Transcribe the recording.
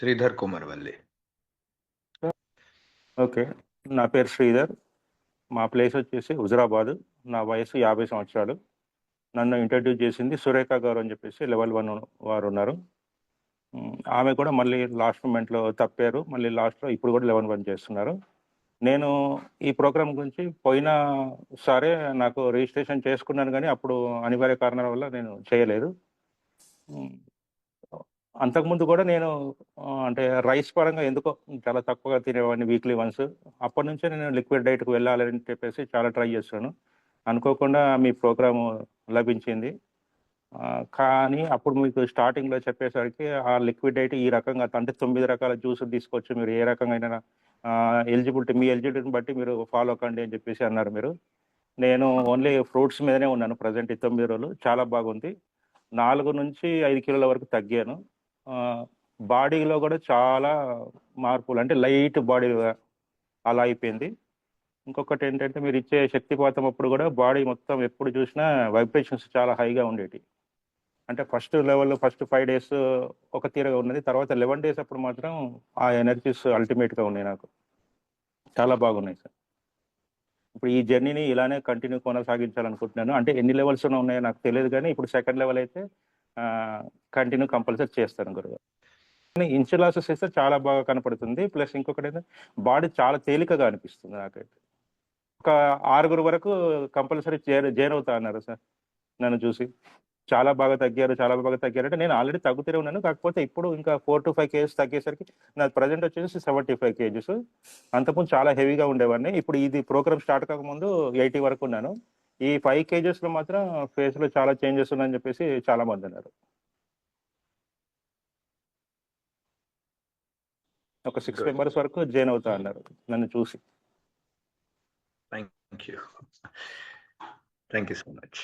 Sridhar కుమర్వల్లి. Okay. నా పేరు శ్రీధర్. మా ప్లేస్ వచ్చేసి హుజురాబాద్. నా వయసు 50 సంవత్సరాలు. నన్ను ఇంట్రడ్యూస్ చేసింది సురేఖ గారు అని చెప్పేసి లెవెల్ 1 వారు ఉన్నారు. ఆమె కూడా మళ్ళీ లాస్ట్ మూమెంట్‌లో తప్పారు. మళ్ళీ లాస్ట్‌లో ఇప్పుడు కూడా లెవెల్ 1 చేస్తున్నారు. నేను ఈ ప్రోగ్రామ్ గురించి పోయినసారే నాకు రిజిస్ట్రేషన్ చేసుకున్నాను గానీ, అప్పుడు అనివార్య కారణాల వల్ల నేను చేయలేదు. హ్మ్. అంతకుముందు కూడా నేను అంటే రైస్ పరంగా ఎందుకో చాలా తక్కువగా తినేవాడిని వీక్లీ వన్స్. అప్పటినుంచే నేను లిక్విడ్ డైట్‌కి వెళ్ళాలని చెప్పేసి చాలా ట్రై చేశాను. అనుకోకుండా మీ ప్రోగ్రాము లభించింది. కానీ అప్పుడు మీకు స్టార్టింగ్‌లో చెప్పేసరికి ఆ లిక్విడ్ డైట్ ఈ రకంగా అంటే 9 రకాల జ్యూసులు తీసుకోవచ్చు. మీరు ఏ రకంగైన మీ ఎలిజిబిలిటీని బట్టి మీరు ఫాలో కండి అని చెప్పేసి అన్నారు మీరు. నేను ఓన్లీ ఫ్రూట్స్ మీదనే ఉన్నాను ప్రెజెంట్ ఈ 9 రోజులు. చాలా బాగుంది. 4-5 కిలోల వరకు తగ్గాను. బాడీలో కూడా చాలా మార్పులు అంటే లైట్ బాడీ అలా అయిపోయింది. ఇంకొకటేంటంటే మీరిచ్చే శక్తిపాతం అప్పుడు కూడా బాడీ మొత్తం ఎప్పుడు చూసినా వైబ్రేషన్స్ చాలా హైగా ఉండేటియి. అంటే ఫస్ట్ 5 డేస్ ఒక తీరుగా ఉన్నది. తర్వాత 11 డేస్ అప్పుడు మాత్రం ఆ ఎనర్జీస్ అల్టిమేట్‌గా ఉన్నాయి నాకు. చాలా బాగున్నాయి సార్. ఇప్పుడు ఈ జర్నీని ఇలానే కంటిన్యూ కొనసాగించాలనుకుంటున్నాను. అంటే ఎన్ని లెవెల్స్ ఉన్నాయో నాకు తెలీదు గానీ, ఇప్పుడు సెకండ్ లెవెల్ అయితే కంటిన్యూ కంపల్సరీ చేస్తాను గురుగారు. కానీ ఇన్సులాసిస్ అయితే చాలా బాగా కనపడుతుంది. ప్లస్ ఇంకొకటేంటంటే బాడీ చాలా తేలికగా అనిపిస్తుంది నాకైతే. ఒక 6 వరకు కంపల్సరీ జైన్ అవుతా అన్నారు సార్ నన్ను చూసి. చాలా బాగా తగ్గారంటే నేను ఆల్రెడీ తగ్గుతూనే ఉన్నాను. కాకపోతే ఇప్పుడు ఇంకా 4-5 కేజెస్ తగ్గేసరికి నాది ప్రెజెంట్ వచ్చేసి 75 కేజెస్. అంతకుముందు చాలా హెవీగా ఉండేవాడిని. ఇప్పుడు ఇది ప్రోగ్రామ్ స్టార్ట్ కాకముందు 80 వరకు ఉన్నాను. ఈ 5 కేజెస్‌లో మాత్రం ఫేస్‌లో చాలా చేంజెస్ ఉన్నాయని చెప్పేసి చాలా మందన్నారు. ఒక 6 గుడ్. మెంబర్స్ వరకు జైన్ అవుతా అన్నారు నన్ను చూసి. Thank you. Thank you so much.